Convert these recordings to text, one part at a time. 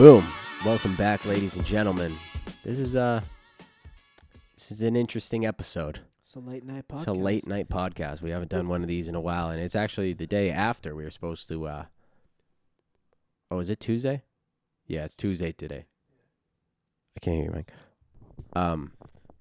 Boom. Welcome back, ladies and gentlemen. This is an interesting episode. It's a late night podcast. It's a late night podcast. We haven't done one of these in a while, and it's actually the day after we were supposed to. Is it Tuesday? Yeah, it's Tuesday today. I can't hear you, Mike.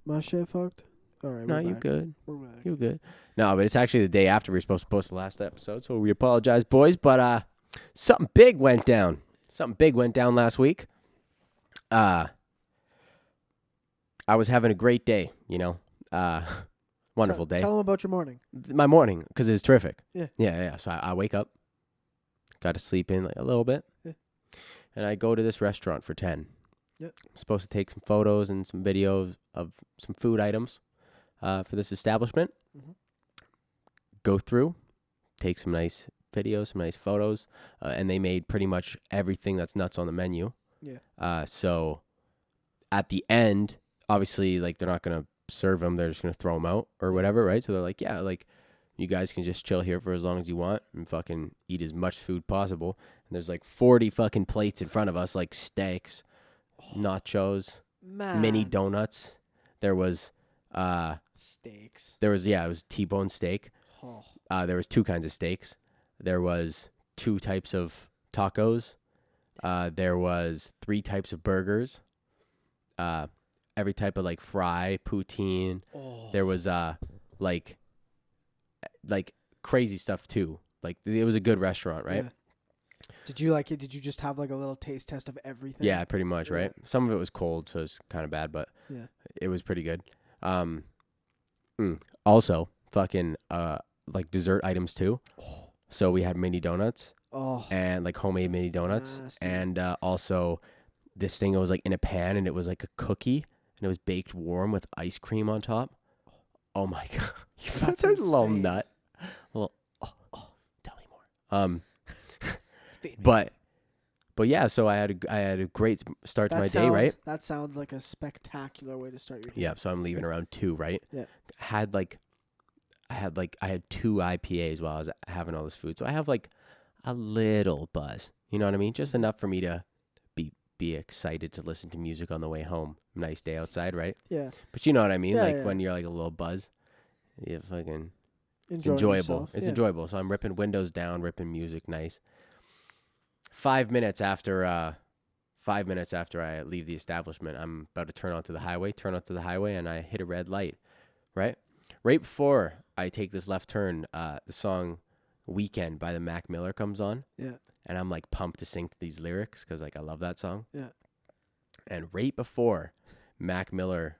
My shit fucked? All right, No, we're you back. good. We're back. You good. No, but it's actually the day after we were supposed to post the last episode, so we apologize, boys. But something big went down. Something big went down last week. I was having a great day, wonderful day. Tell them about your morning. My morning, because it was terrific. Yeah. Yeah. So I wake up, got to sleep in a little bit, and I go to this restaurant for 10. Yep. I'm supposed to take some photos and some videos of some food items for this establishment. Mm-hmm. Go through, take some nice videos, some nice photos, and they made pretty much everything that's nuts on the menu. Yeah. So at the end, obviously, they're not going to serve them. They're just going to throw them out or whatever, right? So they're like, yeah, you guys can just chill here for as long as you want and fucking eat as much food possible. And there's 40 fucking plates in front of us, like steaks, nachos, mini donuts. There was steaks. It was T-bone steak. Oh. There was 2 kinds of steaks. There was 2 types of tacos. There was 3 types of burgers. Every type of fry, poutine. Oh. There was crazy stuff too. It was a good restaurant, right? Yeah. Did you like it? Did you just have a little taste test of everything? Yeah, pretty much, right? Some of it was cold, so it's kind of bad, but it was pretty good. Also, fucking dessert items too. Oh. So we had mini donuts. Oh. And homemade mini donuts. Nasty. And also this thing was in a pan, and it was like a cookie, and it was baked warm with ice cream on top. Oh my god. That's a little insane. nut. Well, tell me more. But yeah, so I had a great start to my day, right? That sounds like a spectacular way to start your day. Yeah, so I'm leaving around 2, right? Yeah. I had 2 IPAs while I was having all this food. So I have a little buzz. You know what I mean? Just enough for me to be excited to listen to music on the way home. Nice day outside, right? Yeah. But you know what I mean? Yeah, When you're a little buzz, you fucking it's Enjoying enjoyable. yourself. It's Yeah. enjoyable. So I'm ripping windows down, ripping music, nice. 5 minutes after I leave the establishment, I'm about to turn onto the highway, and I hit a red light, right? Right before I take this left turn, the song Weekend by the Mac Miller comes on. Yeah. And I'm pumped to sing these lyrics because I love that song. Yeah. And right before Mac Miller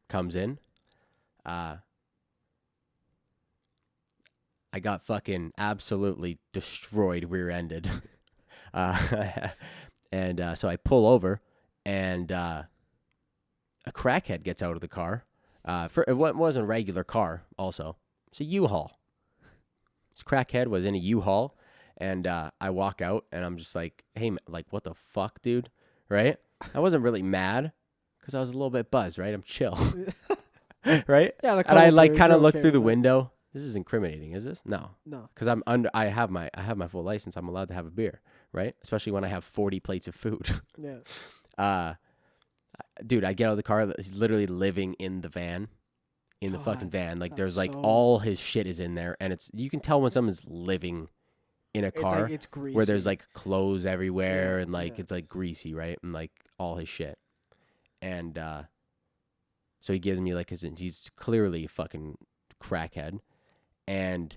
comes in, I got fucking absolutely destroyed, rear-ended. And so I pull over, and a crackhead gets out of the car. It wasn't a regular car, also. It's a U-Haul. This crackhead was in a U-Haul, and I walk out, and I'm just like, hey, what the fuck, dude? Right? I wasn't really mad, because I was a little bit buzzed, right? I'm chill. Right? Yeah. And I kind of look through the window. This is incriminating, is this? No. No. Because I have my full license. I'm allowed to have a beer, right? Especially when I have 40 plates of food. Yeah. Dude, I get out of the car. He's literally living in the van, in the fucking van. There's all his shit is in there, and you can tell when someone's living in a car It's greasy. where there's clothes everywhere, Yeah, and it's greasy, right? And all his shit. And so he gives me he's clearly a fucking crackhead. And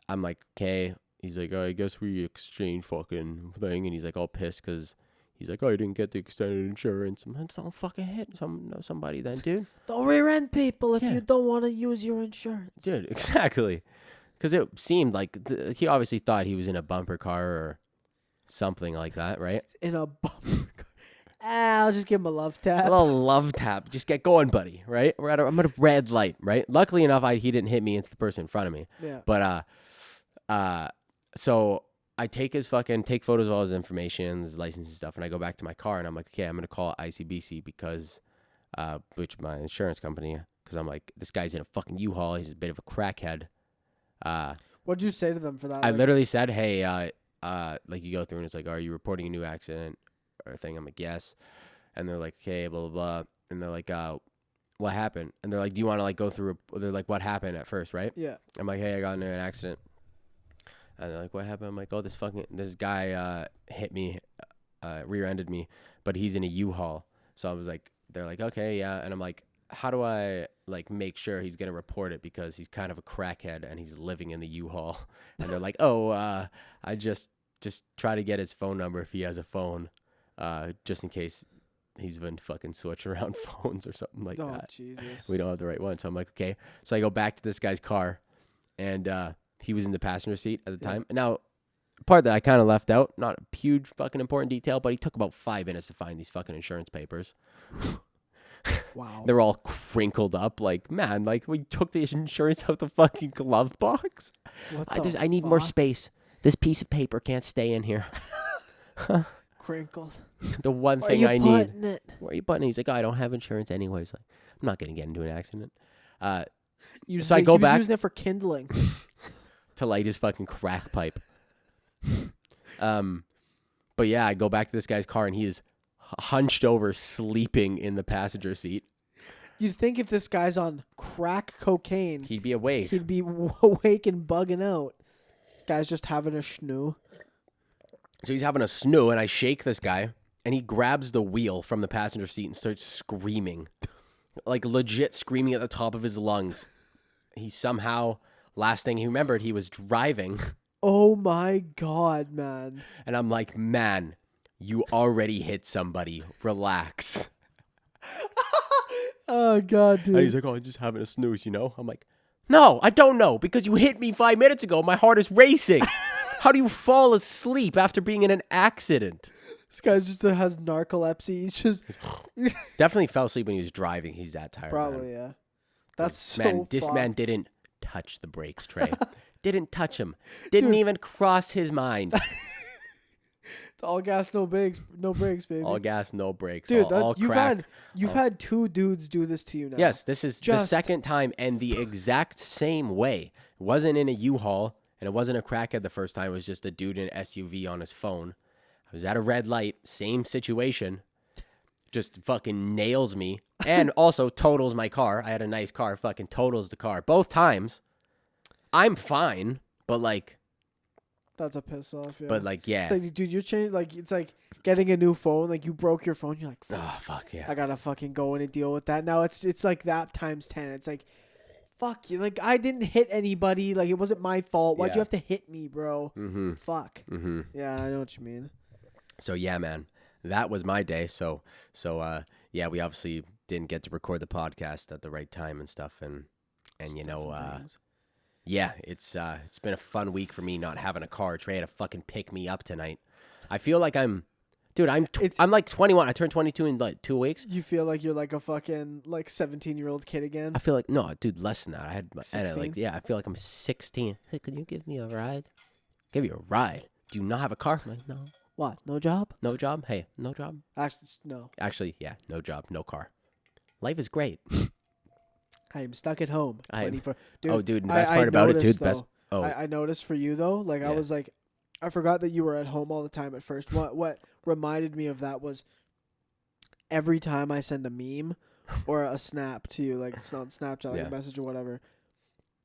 I'm like, okay. He's like, oh, I guess we exchange fucking thing. And he's all pissed because he's like, oh, you didn't get the extended insurance. I'm like, don't fucking hit somebody then, dude. Don't rear-end people if you don't want to use your insurance. Dude, exactly. Because it seemed he obviously thought he was in a bumper car or something like that, right? In a bumper car. I'll just give him a love tap. A little love tap. Just get going, buddy, right? I'm at a red light, right? Luckily enough, he didn't hit me into the person in front of me. Yeah. But so I take photos of all his information, his license and stuff, and I go back to my car, and I'm like, okay, I'm going to call ICBC because, which my insurance company, because I'm like, this guy's in a fucking U-Haul. He's a bit of a crackhead. What'd you say to them for that? I literally said, hey, you go through and it's are you reporting a new accident? or thing? I'm like, yes. And they're like, okay, blah, blah, blah. And they're like, what happened? And they're like, do you want to like go through, they're like, what happened at first, right? Yeah. I'm like, hey, I got into an accident. And they're like, what happened? I'm like, oh, this guy hit me, rear-ended me, but he's in a U-Haul. So I was like, they're like, okay, yeah. And I'm like, how do I like make sure he's going to report it because he's kind of a crackhead and he's living in the U-Haul? And they're like, oh, I just try to get his phone number if he has a phone, just in case he's been fucking switching around phones or something like that. Oh, Jesus. We don't have the right one. So I'm like, okay. So I go back to this guy's car, and he was in the passenger seat at the time. Now, part that I kind of left out, not a huge fucking important detail, but he took about 5 minutes to find these fucking insurance papers. Wow. They're all crinkled up. Like, man, like we took the insurance out the fucking glove box. I need more space. This piece of paper can't stay in here. Crinkled. The one thing I need. Where are you putting it? He's like, oh, I don't have insurance anyways. Like, I'm not going to get into an accident. So I go back. He was using it for kindling. To light his fucking crack pipe. But yeah, I go back to this guy's car and he is hunched over, sleeping in the passenger seat. You'd think if this guy's on crack cocaine, He'd be awake. he'd be awake and bugging out. Guy's just having a schnoo. So he's having a snoo, and I shake this guy, and he grabs the wheel from the passenger seat and starts screaming. Like legit screaming at the top of his lungs. He somehow, last thing he remembered, he was driving. Oh my God, man. And I'm like, man, you already hit somebody. Relax. Oh God, dude. And he's like, oh, I'm just having a snooze, you know? I'm like, no, I don't know, because you hit me 5 minutes ago. My heart is racing. How do you fall asleep after being in an accident? This guy just has narcolepsy. He's just Definitely fell asleep when he was driving. He's that tired. probably, man. yeah. That's so Man, this fucked. man didn't touch the brakes, Trey. Didn't touch him. Didn't even cross his mind. It's all gas, no brakes, baby. All gas, no brakes. Dude, all crack. you've had two dudes do this to you now. Yes, this is the Just- second time, and the exact same way. It wasn't in a U-Haul, and it wasn't a crackhead the first time. It was just a dude in an SUV on his phone. I was at a red light, same situation. Just fucking nails me, and also totals my car. I had a nice car, fucking totals the car. Both times, I'm fine, but like... That's a piss off, yeah. But like, yeah. It's like, dude, you're changing, like, it's like getting a new phone. Like, you broke your phone. You're like, Oh, fuck, yeah. I gotta fucking go in and deal with that. Now it's like that times 10. It's like, fuck you. Like, I didn't hit anybody. Like, it wasn't my fault. Why'd Yeah. you have to hit me, bro? Mm-hmm. Fuck. Mm-hmm. Yeah, I know what you mean. So, yeah, man. That was my day. So, yeah, we obviously didn't get to record the podcast at the right time and stuff. And you know, yeah, it's been a fun week for me not having a car. Trey had to fucking pick me up tonight. I feel like I'm like 21. I turned 22 in like 2 weeks. You feel like you're like a fucking like 17-year-old kid again? I feel like, no, dude, less than that. I had 16? I feel like I'm 16. Hey, could you give me a ride? Give you a ride? Do you not have a car? I'm like, no. What? No job? No job? Hey, no job? Actually, no. Actually, yeah, no job, no car. Life is great. I am stuck at home. Dude, dude, the best part about it, dude. I noticed for you though. Like Yeah. I was like, I forgot that you were at home all the time at first. What reminded me of that was every time I send a meme or a snap to you, like it's not Snapchat, like Yeah. a message or whatever,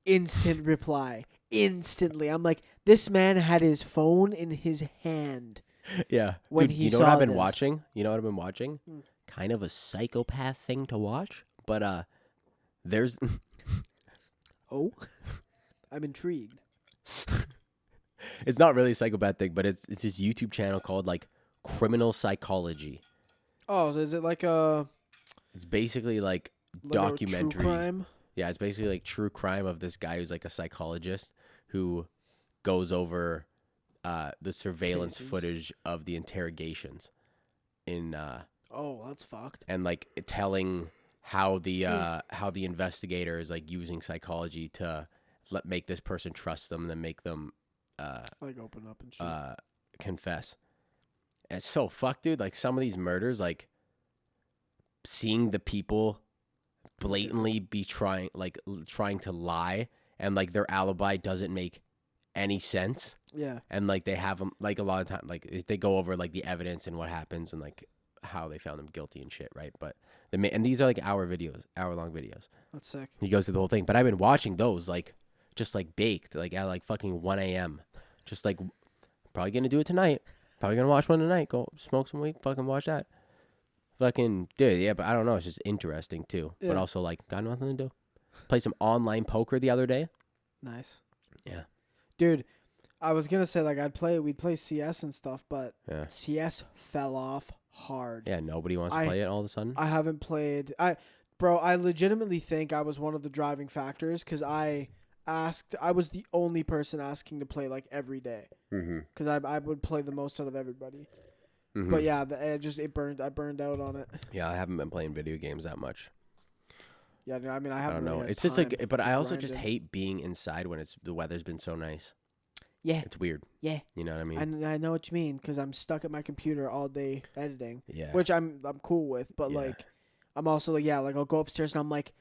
instant reply, instantly. I'm like, this man had his phone in his hand. Yeah. When Dude, he you know saw what I've been this. watching? You know what I've been watching? Hmm. Kind of a psychopath thing to watch, but there's Oh, I'm intrigued. it's not really a psychopath thing, but it's this YouTube channel called like Criminal Psychology. Oh, is it like a It's basically like true documentaries. crime? Yeah, it's basically like true crime of this guy who's like a psychologist who goes over the surveillance Cases. footage of the interrogations in Oh, that's fucked. and like telling how the investigator is like using psychology to make this person trust them and then make them Like open up and shit. confess. And it's so fucked, dude. Like some of these murders, like seeing the people blatantly be trying to lie and like their alibi doesn't make any sense. Yeah. And like they have them like a lot of time, like they go over like the evidence and what happens and like how they found him guilty and shit, right? But and these are like hour long videos. That's sick. He goes through the whole thing. But I've been watching those like just like baked, like at like fucking 1 a.m. Just like probably gonna do it tonight. Probably gonna watch one tonight. Go smoke some weed. Fucking watch that. Fucking dude, yeah. But I don't know. It's just interesting too. Yeah. But also like got nothing to do. Play some online poker the other day. Nice. Yeah. Dude, I was gonna say like we'd play CS and stuff, but Yeah. CS fell off hard. Yeah. Nobody wants to play it all of a sudden. I haven't played. I legitimately think I was one of the driving factors because I was the only person asking to play like every day because I would play the most out of everybody. But yeah, I burned out on it. Yeah, I haven't been playing video games that much. Yeah, I mean I I haven't. don't know. Really had It's just time like, but I also grind just it. hate being inside when the weather's been so nice. Yeah, It's weird. yeah. You know what I mean? And I know what you mean because I'm stuck at my computer all day editing, Yeah. which I'm cool with. But Yeah. like, I'm also like I'll go upstairs and I'm like,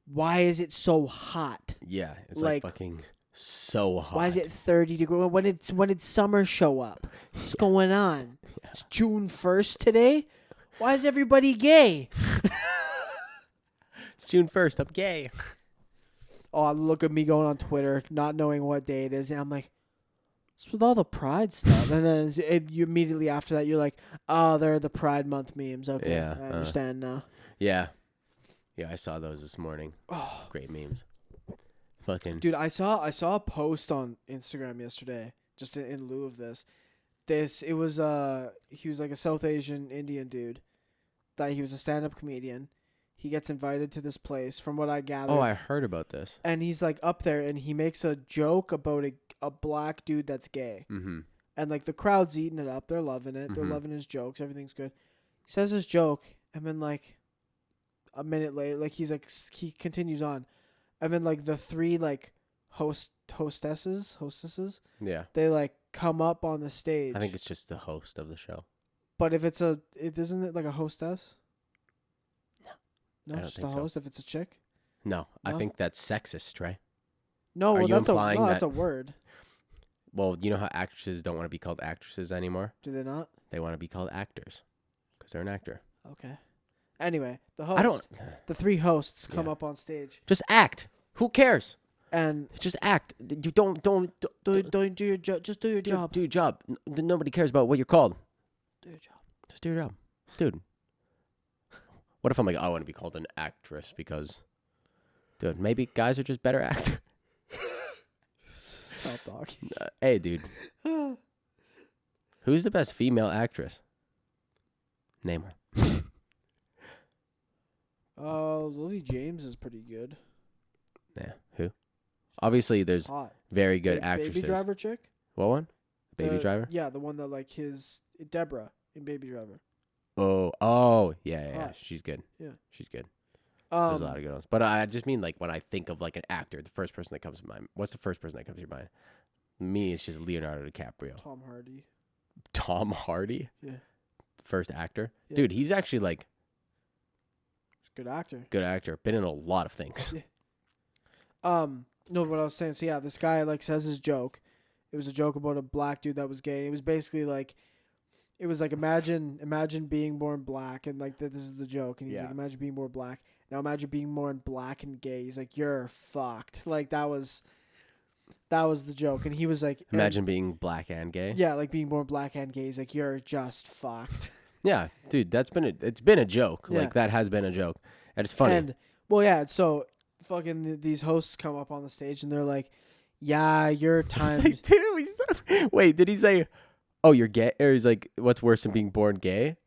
why is it so hot? Yeah, it's like like, fucking so hot. Why is it 30 degrees? When did summer show up? What's going on? It's June 1st today. Why is everybody gay? It's June 1st. I'm gay. Oh, look at me going on Twitter, not knowing what day it is, and I'm like, what's with all the Pride stuff? And then you immediately after that, you're like, oh, they're the Pride Month memes. Okay, Yeah, I understand now. Yeah. Yeah, I saw those this morning. Oh, Great memes. Fucking. dude, I saw a post on Instagram yesterday, just in lieu of this. He was like a South Asian Indian dude. That he was a stand-up comedian. He gets invited to this place, from what I gathered. Oh, I heard about this. And he's like up there, and he makes a joke about a black dude that's gay. Mm-hmm. And like the crowd's eating it up, they're loving it. They're loving his jokes. Everything's good. He says his joke, and then like a minute later, like he continues on, and then like the three like hostesses, Yeah. they like come up on the stage. I think it's just the host of the show. But if isn't it like a hostess? No, I it's don't just a think so. host if it's a chick. No, I No? think that's sexist, Trey. No, Are well you that's implying that's that- a word. Well, you know how actresses don't want to be called actresses anymore? Do they not? They want to be called actors because they're an actor. Okay. Anyway, the host. I don't. The three hosts come Yeah. up on stage Just act. Who cares? and Just act. You don't don't do your job. Just do your job. Do your job. Nobody cares about what you're called. Do your job. Just do your job, dude. What if I'm like, I want to be called an actress because, dude, maybe guys are just better actors. Stop talking. Hey, dude, who's the best female actress? Name her. Lily James is pretty good. Yeah, who? Obviously, there's Hot. very good Ba- actresses. Baby Driver chick. What one? Baby Driver. Yeah, the one that like Deborah in Baby Driver. Oh, yeah. Hot. She's good. Yeah. She's good. There's a lot of good ones. But I just mean like when I think of like an actor, the first person that comes to mind. What's the first person that comes to your mind? Me, it's just Leonardo DiCaprio. Tom Hardy. Tom Hardy, Yeah. first actor. Yeah. Dude, he's actually like He's a good actor. good actor. Been in a lot of things. Yeah. No, what I was saying. So yeah, this guy like says his joke. It was a joke about a black dude that was gay. It was basically like, it was like imagine being born black and like this is the joke. And he's like, Yeah. imagine being more black. Now imagine being more black and gay. He's like, you're fucked. Like that was the joke. And he was like, Imagine being black and gay. yeah, like being born black and gay. He's like, you're just fucked. Yeah, dude, it's been a joke. Yeah. Like that has been a joke, and it's funny. And well, yeah. So fucking these hosts come up on the stage and they're like, yeah, your time. It's like, dude, wait, did he say, "Oh, you're gay"? Or he's like, "What's worse than being born gay?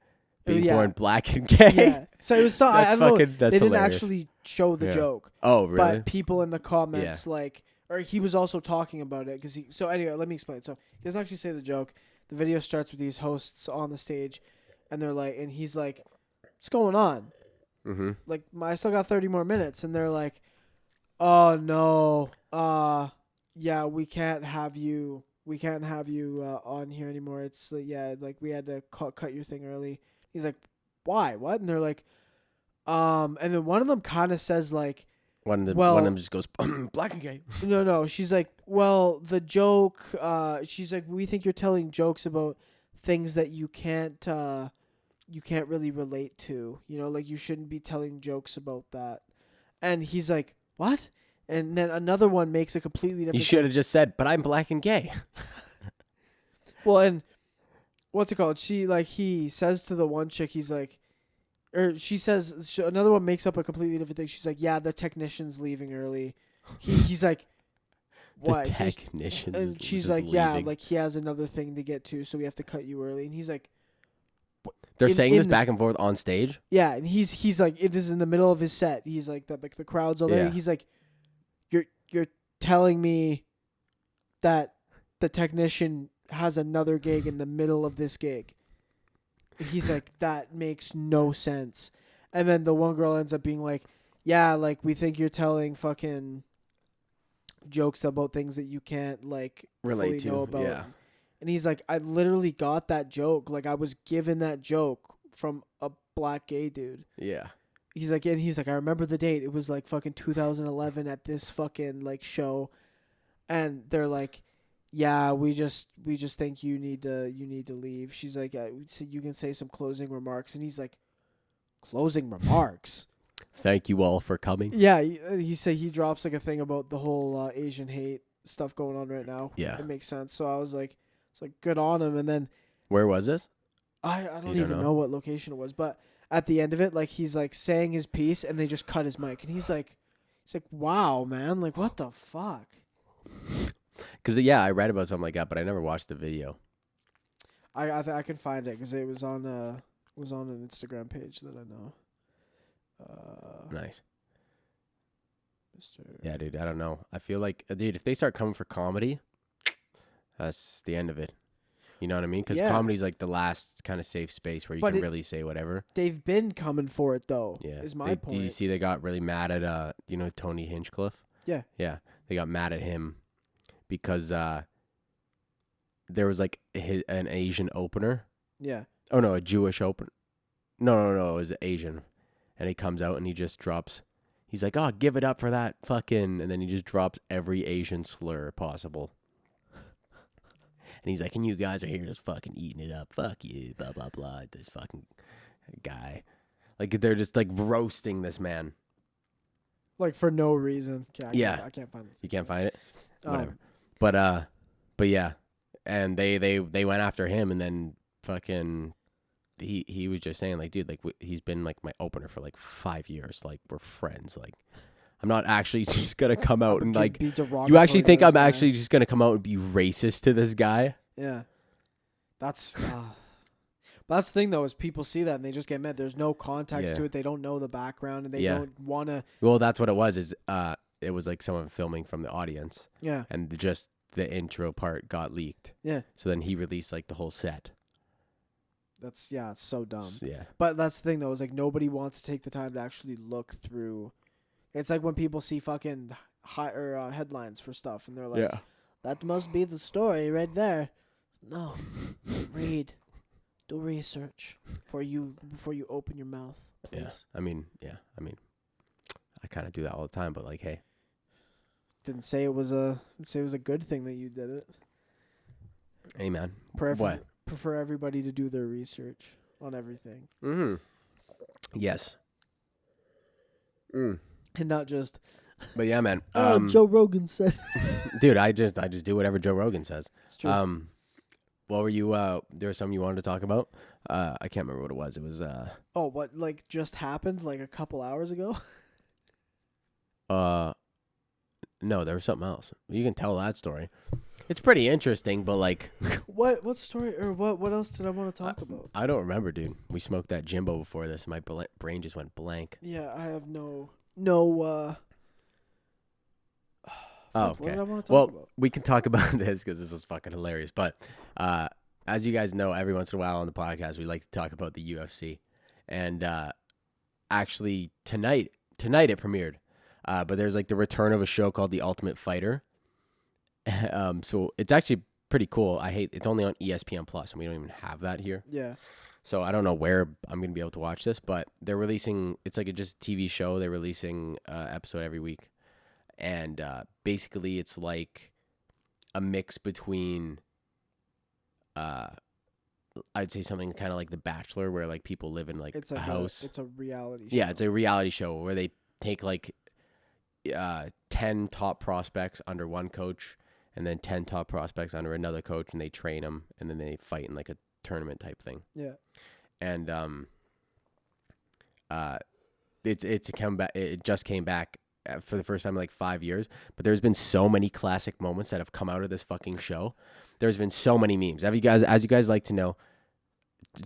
Being Yeah. born black and gay?" Yeah. So it was I don't know. That's They didn't hilarious. actually show the Yeah. joke, Oh, really? but people in the comments like, or he was also talking about it because he. So anyway, let me explain. So he doesn't actually say the joke. The video starts with these hosts on the stage, and they're like, and he's like, "What's going on? Mm-hmm. Like, I still got 30 more minutes." And they're like, "Oh no, yeah, we can't have you. We can't have you on here anymore. It's like we had to cut your thing early." He's like, "Why? What?" And they're like, and then one of them kind of says like, One of them just goes black and gay. No. She's like, well, the joke. She's like, we think you're telling jokes about things that you can't really relate to. You know, like you shouldn't be telling jokes about that. And he's like, what? And then another one makes a completely different. You should have just said, but I'm black and gay. Well, and what's it called? He says to the one chick, he's like, or she says, another one makes up a completely different thing. She's like, yeah, the technician's leaving early. He's like, what? The technician's and she's like, leaving. yeah, like he has another thing to get to, so we have to cut you early. And he's like, they're saying this back and forth on stage? Yeah, and he's like, this is in the middle of his set. He's like, the crowd's all there. Yeah. He's like, you're telling me that the technician has another gig in the middle of this gig. He's like, that makes no sense. And then the one girl ends up being like, yeah, like we think you're telling fucking jokes about things that you can't like relate fully know to. about. Yeah. And he's like, I literally got that joke. Like I was given that joke from a black gay dude. Yeah. He's like, I remember the date. It was like fucking 2011 at this fucking like show. And they're like, yeah, we just think you need to leave. She's like, so you can say some closing remarks. And he's like, closing remarks? Thank you all for coming. Yeah, he drops like a thing about the whole Asian hate stuff going on right now. Yeah. It makes sense. So I was like, it's like good on him. And then where was this? I don't even know what location it was, but at the end of it, like he's like saying his piece and they just cut his mic. And he's like, wow, man, like what the fuck? Because I read about something like that, but I never watched the video. I can find it because it was on an Instagram page that I know. Nice. Mr. Yeah, dude. I don't know. I feel like, dude, if they start coming for comedy, that's the end of it. You know what I mean? Because comedy's like the last kind of safe space where you can really say whatever. They've been coming for it though. Yeah, is my point. Did you see they got really mad at Tony Hinchcliffe? Yeah. Yeah, they got mad at him because there was like an Asian opener. Yeah. Oh no, a Jewish opener. No, it was Asian, and he comes out and he just drops. He's like, "Oh, give it up for that fucking," and then he just drops every Asian slur possible. And he's like, and you guys are here just fucking eating it up. Fuck you, blah, blah, blah. This fucking guy. Like, they're just, like, roasting this man. Like, for no reason. Yeah. I can't find it. You can't find it? Whatever. But yeah. And they went after him, and then fucking he was just saying, like, dude, like, he's been, like, my opener for, like, 5 years. Like, we're friends. Like, I'm not actually just going to come out and, like, you actually think I'm actually just going to come out and be racist to this guy? Yeah. But that's the thing, though, is people see that and they just get mad. There's no context to it. They don't know the background and they don't want to. Well, that's what it was, it was, like, someone filming from the audience. Yeah. And just the intro part got leaked. Yeah. So then he released, like, the whole set. It's so dumb. Yeah. But that's the thing, though, is, like, nobody wants to take the time to actually look through. It's like when people see fucking headlines for stuff, and they're like, that must be the story right there. No. Read. Do research before you open your mouth, please. Yeah. I kind of do that all the time, but, like, hey. Didn't say it was a good thing that you did it. Hey, man. What? Prefer everybody to do their research on everything. Mm-hmm. Yes. And not just. But yeah, man. Joe Rogan said. Dude, I just do whatever Joe Rogan says. It's true. What were you? There was something you wanted to talk about. I can't remember what it was. It was. What like just happened like a couple hours ago? No, there was something else. You can tell that story. It's pretty interesting, but like. What story or what else did I want to talk about? I don't remember, dude. We smoked that Jimbo before this. My brain just went blank. Yeah, I have no. Okay. What did I want to talk about? We can talk about this because this is fucking hilarious. But as you guys know, every once in a while on the podcast, we like to talk about the UFC. And actually, tonight it premiered. But there's like the return of a show called The Ultimate Fighter. So it's actually pretty cool. It's only on ESPN Plus, and we don't even have that here. Yeah. So I don't know where I'm gonna be able to watch this, but they're releasing. It's like a just TV show. They're releasing episode every week, and basically it's like a mix between, I'd say something kind of like The Bachelor, where like people live in like It's a like house. it's a reality show. Yeah, it's a reality show where they take like 10 top prospects under one coach, and then 10 top prospects under another coach, and they train them, and then they fight in like a tournament type thing. Yeah. And it's a comeback. It just came back for the first time in like 5 years. But there's been so many classic moments that have come out of this fucking show. There's been so many memes. As you guys like to know,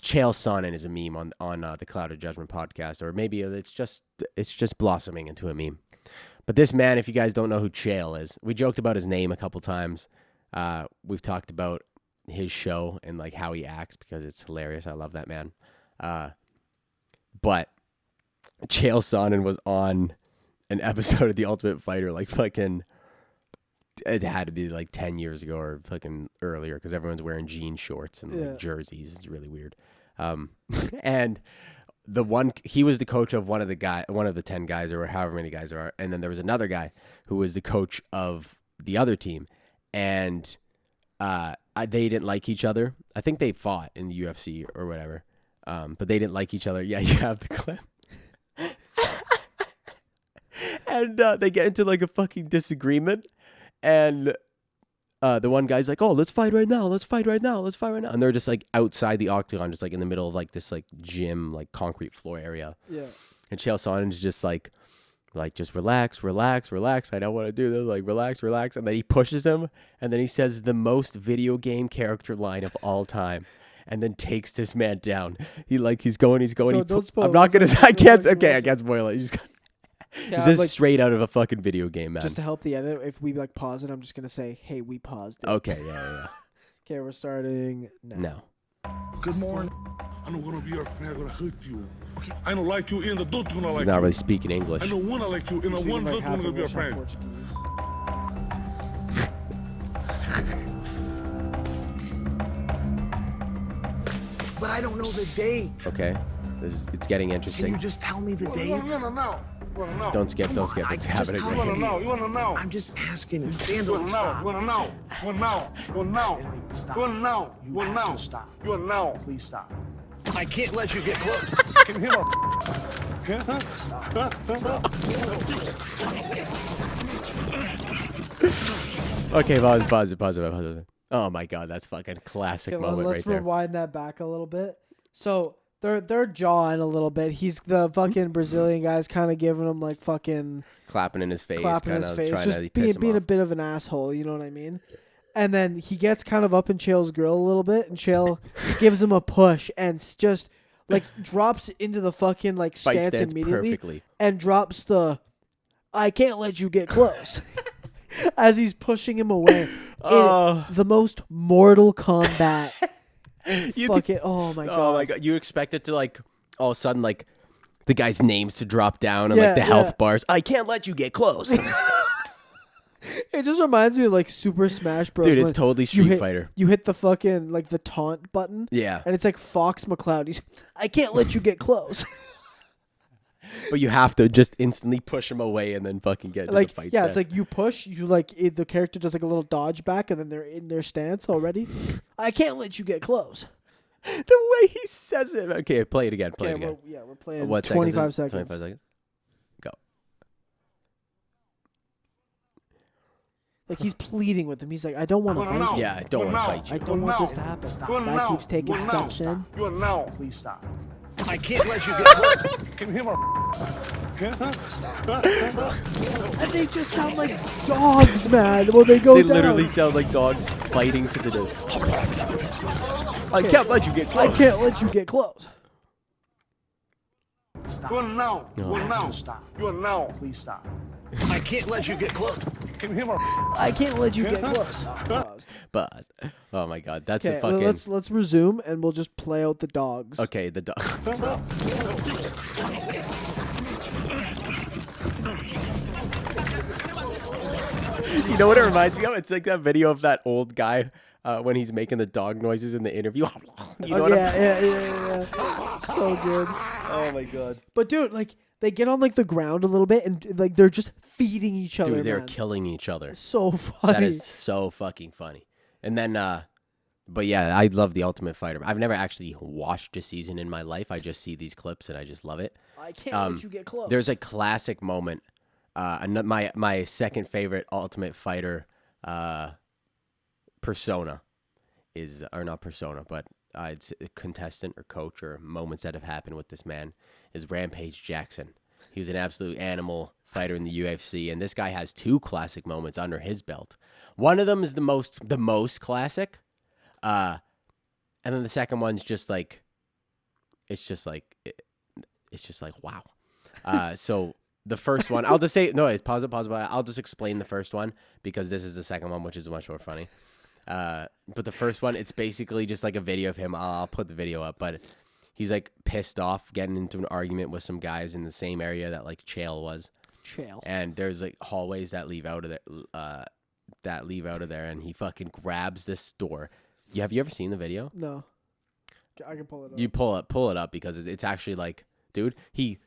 Chael Sonnen is a meme on the Clouded Judgement podcast, or maybe it's just blossoming into a meme. But this man, if you guys don't know who Chael is, we joked about his name a couple times. We've talked about his show and like how he acts because it's hilarious. I love that man. But Chael Sonnen was on an episode of The Ultimate Fighter, like fucking, it had to be like 10 years ago or fucking earlier, because everyone's wearing jean shorts and like jerseys. It's really weird. And he was the coach of one of the 10 guys, or however many guys there are. And then there was another guy who was the coach of the other team. And they didn't like each other. I think they fought in the UFC or whatever. But they didn't like each other. Yeah, you have the clip. And they get into like a fucking disagreement. And the one guy's like, "Oh, let's fight right now. Let's fight right now. Let's fight right now." And they're just like outside the octagon, just like in the middle of like this like gym, like concrete floor area. Yeah. And Chael Sonnen's just like just relax. I don't want to do this. Like relax. And then he pushes him, and then he says the most video game character line of all time, and then takes this man down. He's going. Don't spoil I'm not gonna. it. I can't spoil it. You just. Yeah, This is like, straight out of a fucking video game, man. just to help the edit, if we like pause it, I'm just gonna say, "Hey, we paused it." Okay, yeah. Okay, we're starting now. No. Good morning. I don't want to be your friend. I'm going to hurt you. Okay. I don't like you, and the don't gonna like He's not you. really speaking English. I don't want to like you, and the Speaking one like don't half want to be your English, half friend. Portuguese. But I don't know the date. Okay, it's getting Can interesting. you just tell me the date? No. Don't skip. Let's have it You again. want to know. You want to know. I'm just asking. You Vandal, want to know. stop. You want to know. You want to know. You want to know. Stop. You want to know. You You want to have know. to stop. You want to know. Please stop. I can't let you get close. Can you hear me? Okay, pause it. Oh my god, that's fucking classic Okay, moment let's right there. rewind that back a little bit. So they're jawing a little bit. He's the fucking Brazilian guy's kind of giving him like fucking Clapping in his face, clapping kind his of face, trying just to piss him being a off. bit of an asshole. You know what I mean? And then he gets kind of up in Chael's grill a little bit, and Chael gives him a push and just like drops into the fucking like Fight stance immediately perfectly. and drops the "I can't let you get close" as he's pushing him away. Oh. In the most Mortal Kombat. You Fucking oh my god. Oh my god, you expect it to like all of a sudden like the guy's names to drop down and Yeah, like the health yeah. bars. I can't let you get close. It just reminds me of like Super Smash Bros. Dude, it's when totally you Street hit- Fighter. You hit the fucking like the taunt button. Yeah. And it's like Fox McCloud. He's, I can't let you get close. But you have to just instantly push him away and then fucking get into Like the fight yeah, stance. it's like you push, you like the character does like a little dodge back, and then they're in their stance already. I can't let you get close. the way he says it. Okay, play it again. Play it again. We're playing What 25 seconds? seconds. 25 seconds. Go. Like he's pleading with him. He's like, I don't want to Wanna fight know. you. Yeah, I don't want to fight I you. don't want this to happen. Stop. You wanna Guy know. keeps taking You wanna know. steps in. You want to know. Please stop. I can't let you get close. Can you hear me? And they just sound like dogs, man. When they go They down. literally sound like dogs fighting to the death. I can't let you get I close. can't let you get close. Stop. You want to know. You want to know. Just stop. You want to know. Please stop. I can't let you get close. Can you hear me? I can't let you get close. Paused. But oh my god, that's Okay, a fucking. let's resume and we'll just play out the dogs. Okay, the dog. You know what it reminds me of? It's like that video of that old guy when he's making the dog noises in the interview. You know Oh, what yeah. So good. Oh my god. But dude, like they get on like the ground a little bit and like they're just feeding each other. Dude, they're man. killing each other. So funny. That is so fucking funny. And then, but yeah, I love The Ultimate Fighter. I've never actually watched a season in my life. I just see these clips and I just love it. I can't let you get close. There's a classic moment. My second favorite Ultimate Fighter persona is, or not persona, but it's a contestant or coach or moments that have happened with this man is Rampage Jackson. He was an absolute animal fighter in the UFC, and this guy has 2 classic moments under his belt. One of them is the most classic, and then the second one's just like, it's just like wow. So the first one, I'll just say no. It's pause it. I'll just explain the first one because this is the second one, which is much more funny. But the first one, it's basically just like a video of him. I'll put the video up, but he's like pissed off, getting into an argument with some guys in the same area that like Chael was. And there's like hallways that leave out of there, and he fucking grabs this door. Have you ever seen the video? No. I can pull it up. You pull it up because it's actually like, dude, he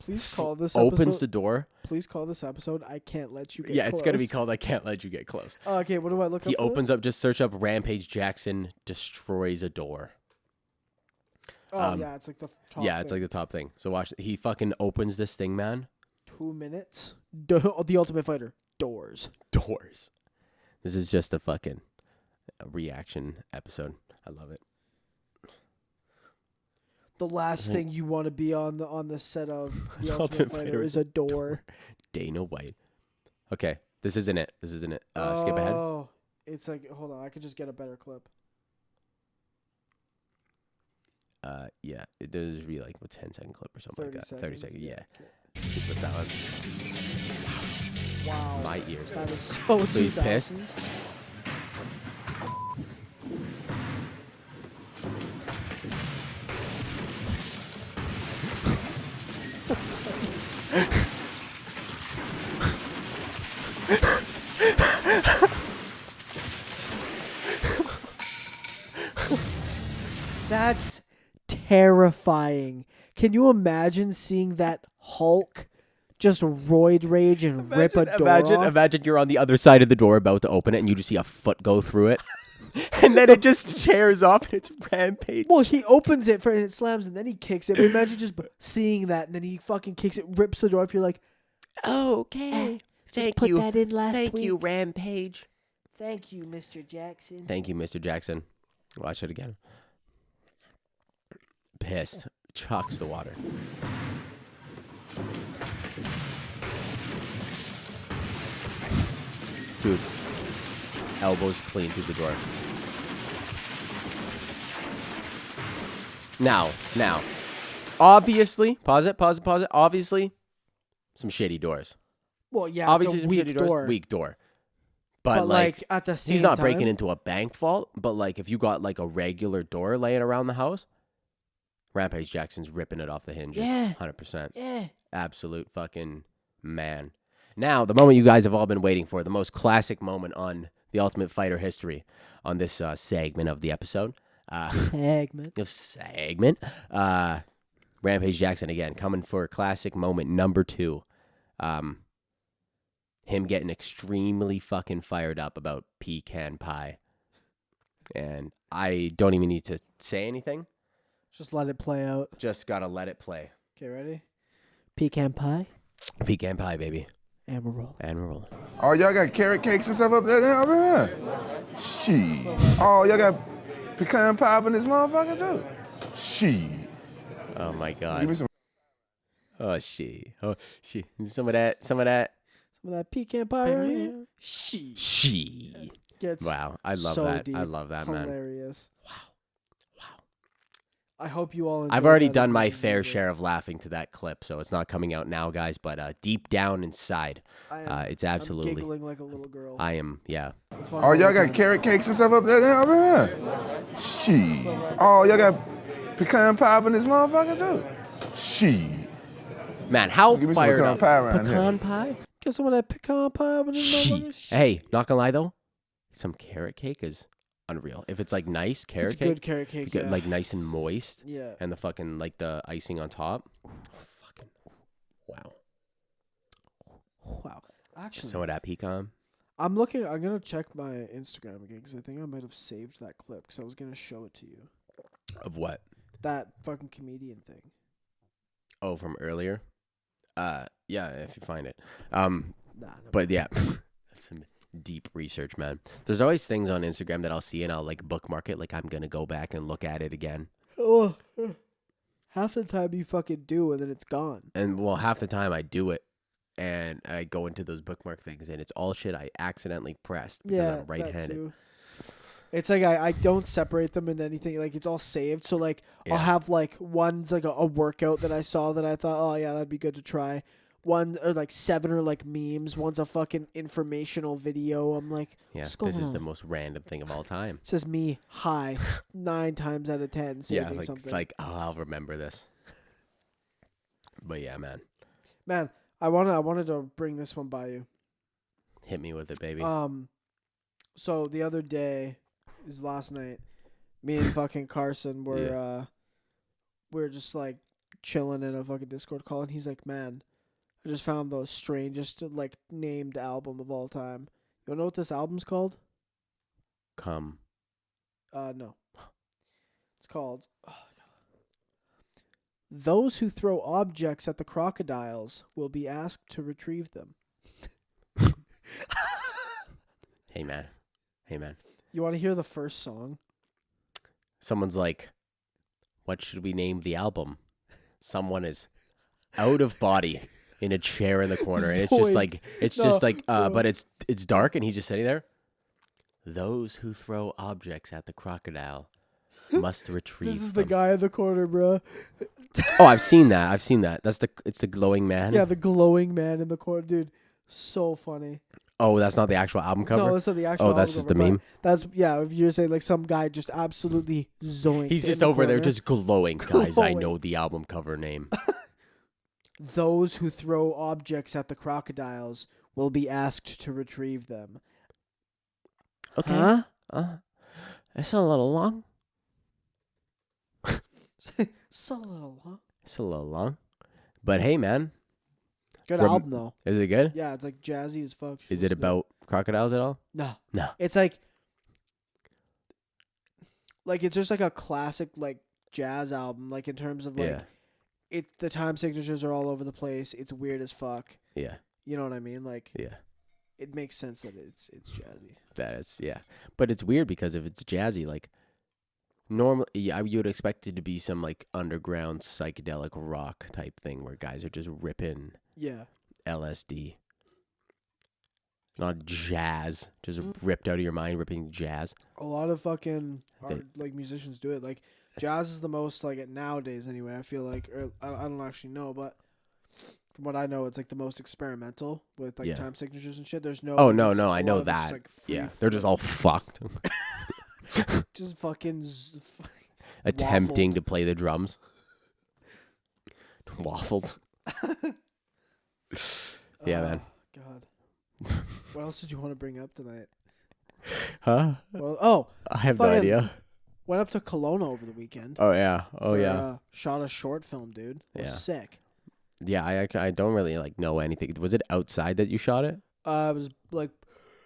opens the door. Please call this episode I Can't Let You Get Close. Yeah, it's going to be called I Can't Let You Get Close. Oh, okay, what do I look up? He opens up, just search up Rampage Jackson destroys a door. Oh, yeah, it's like the top Yeah, it's thing. like the top thing. So watch, he fucking opens this thing, man. 2 minutes. The Ultimate Fighter. Doors. This is just a fucking reaction episode. I love it. The last thing you want to be on the set of the Ultimate Fighter is a door. Dana White. Okay, this isn't it. Skip ahead. Oh, it's like, hold on, I could just get a better clip. Yeah, there's be like a 10-second clip or something like that. 30 seconds. Yeah. Okay. Just with that one. Wow. My ears. That is so he's pissed. 2000s. That's terrifying. Can you imagine seeing that Hulk just roid rage and rip a door off? Imagine you're on the other side of the door about to open it and you just see a foot go through it. And then it just tears up and it's Rampage. Well, he opens it and it slams and then he kicks it. But imagine just seeing that and then he fucking kicks it, rips the door off. You're like, oh, okay. Just put that in last week. Thank you, Rampage. Thank you, Mr. Jackson. Thank you, Mr. Jackson. Watch it again. Pissed. Chucks the water. Dude. Elbows clean through the door. Now. Obviously, pause it. Obviously, some shitty doors. Well, yeah, Obviously, it's a some shitty door. doors. Weak door. But like at the same he's not time, breaking into a bank vault. But like, if you got like a regular door laying around the house, Rampage Jackson's ripping it off the hinges. Yeah. 100%. Yeah. Absolute fucking man. Now, the moment you guys have all been waiting for, the most classic moment on the Ultimate Fighter history on this segment of the episode. Segment. Rampage Jackson again, coming for classic moment number 2. Him getting extremely fucking fired up about Pecan Pie. And I don't even need to say anything. Just let it play out. Just gotta let it play. Okay, ready? Pecan Pie. Pecan Pie, baby. And we're rolling. Oh, y'all got carrot cakes and stuff up there over here? Shit. Oh, y'all got pecan pie up in this motherfucker too? Shit. Oh my god. Give me some. Oh shit. Some of that. Some of that pecan pie right here. She. Wow. I love so that. deep. I love that, man. Hilarious. Wow. I hope you all enjoyed I've already that done as my much as fair we did. share of laughing to that clip, so it's not coming out now, guys. But deep down inside, it's absolutely. I'm giggling like a little girl. I am, yeah. That's why Oh, I'm y'all all the got time. carrot cakes and stuff up there over here? Shit. Oh, y'all got pecan pie up in this motherfucker too? Shit. Man, how Give me some fired pecan up. pie around here. Pecan pie? Get some of that pecan pie. With this motherfucker. Hey, not gonna lie though, some carrot cake is unreal. If it's like nice carrot It's cake, good carrot cake. Yeah. like nice and moist, yeah. and the fucking like the icing on top. Fucking wow. Wow. Actually, So that pecan. I'm gonna check my Instagram again because I think I might have saved that clip because I was gonna show it to you. Of what? That fucking comedian thing. Oh, from earlier. Yeah, if you find it. Nah, no. But yeah, that's some deep research, man. There's always things on Instagram that I'll see and I'll like bookmark it. Like I'm gonna go back and look at it again. Oh, half the time you fucking do and then it's gone. And well, half the time I do it, and I go into those bookmark things, and it's all shit I accidentally pressed because Yeah, I'm right-handed. that too. It's like I don't separate them into anything. Like it's all saved. So like I'll Yeah. have like one's like a workout that I saw that I thought, oh yeah, that'd be good to try. One or like 7 are like memes. One's a fucking informational video. I'm like, Yeah, what's going this is on? the most random thing of all time. It says me high 9 times out of 10 saving Yeah, something. I'll remember this. But yeah, man, Man, I wanted to bring this one by you. hit me with it, baby. So the other day, it was last night, me and fucking Carson were we were just like chilling in a fucking Discord call, and he's like, "Man, I just found the strangest like named album of all time. You wanna know what this album's called?" Come. No. It's called "Those Who Throw Objects at the Crocodiles Will Be Asked to Retrieve Them." Hey, man. You want to hear the first song? Someone's like, what should we name the album? Someone is out of body in a chair in the corner, and No. but it's dark, and he's just sitting there. Those who throw objects at the crocodile must retrieve This is the them. guy in the corner, bro. Oh, I've seen that. It's the glowing man. Yeah, the glowing man in the corner, dude. So funny. Oh, that's not the actual album cover? No, that's not the actual. Oh, that's album just cover, the but meme? That's if you're saying like some guy just absolutely zoinked. He's in just the over there corner. just glowing. Guys, I Glowing. know the album cover name. Those who throw objects at the crocodiles will be asked to retrieve them. Okay. Huh? It's a little long. So little, huh? It's a little long. But hey, man. Good Rem- album though. Is it good? Yeah, it's like jazzy as fuck. Is it about crocodiles at all? No. No. It's like it's just like a classic like jazz album. Like in terms of like Yeah. the time signatures are all over the place. It's weird as fuck. Yeah. You know what I mean? Like Yeah. it makes sense that it's jazzy. That is, yeah. But it's weird because if it's jazzy, like, normally, yeah, you would expect it to be some, like, underground psychedelic rock type thing where guys are just ripping Yeah. LSD. Not jazz. Just ripped out of your mind, ripping jazz. A lot of fucking They- like musicians do it. Like jazz is the most like it nowadays anyway. I feel like, or I don't actually know, but from what I know, it's like the most experimental with like Yeah. time signatures and shit. There's no. Oh, no, it's- no, a I lot know of it's just, that. like, free Yeah, they're just all fucked. just fucking Attempting waffled. to play the drums. Waffled. Yeah, man. God. What else did you want to bring up tonight? Huh? Well, I have no fucking- idea. went up to Kelowna over the weekend. Oh, yeah. Oh, for, yeah. Shot a short film, dude. It was Yeah. sick. Yeah, I don't really, like, know anything. Was it outside that you shot it? It was like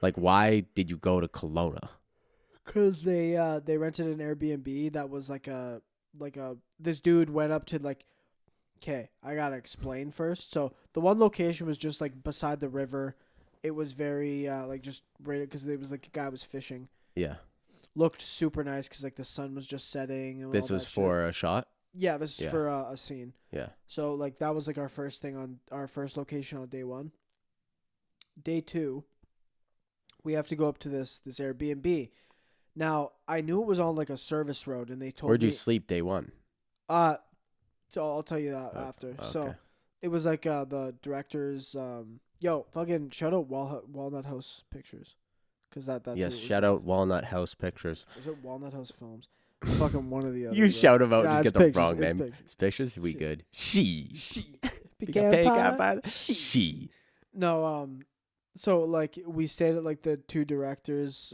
Like, why did you go to Kelowna? because they rented an Airbnb that was like a this dude went up to like. Okay, I gotta explain first. So the one location was just like beside the river. It was very like just right because it was like a guy was fishing. Yeah. Looked super nice because like the sun was just setting. And This all was that shit. for a shot? Yeah, this is Yeah. for a scene. Yeah. So like that was like our first thing on our first location on day 1. Day 2, we have to go up to this Airbnb. Now I knew it was on like a service road, and they told Where'd me. you sleep day one? So I'll tell you that after. Okay. So it was like the director's. Yo, fucking shout out Walnut House Pictures, because that's who Yes, it was shout with. out Walnut House Pictures. Was it Walnut House Films? Fucking one of the other. You shout them out, Yeah, just it's get the pictures, wrong it's name. pictures. It's pictures? We Shit. good. She. Pecan Pie. She. No, so like we stayed at like the two directors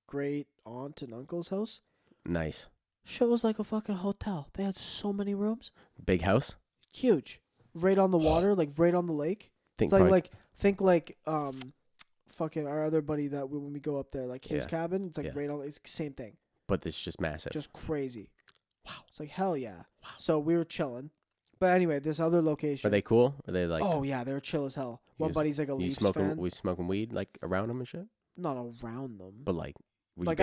great aunt and uncle's house. Nice. Shit was like a fucking hotel. They had so many rooms. Big house. Huge. Right on the water, like right on the lake. Think It's probably, think fucking our other buddy that when we go up there, like his cabin, it's like right on, it's the same thing. but it's just massive. Just crazy. Wow. It's like, hell yeah. Wow. So we were chilling. But anyway, this other location. Are they cool? Are they like? Oh yeah, they're chill as hell. One buddy's like a Leafs smoking, fan. We smoking weed like around them and shit. Not around them. But like, were Like,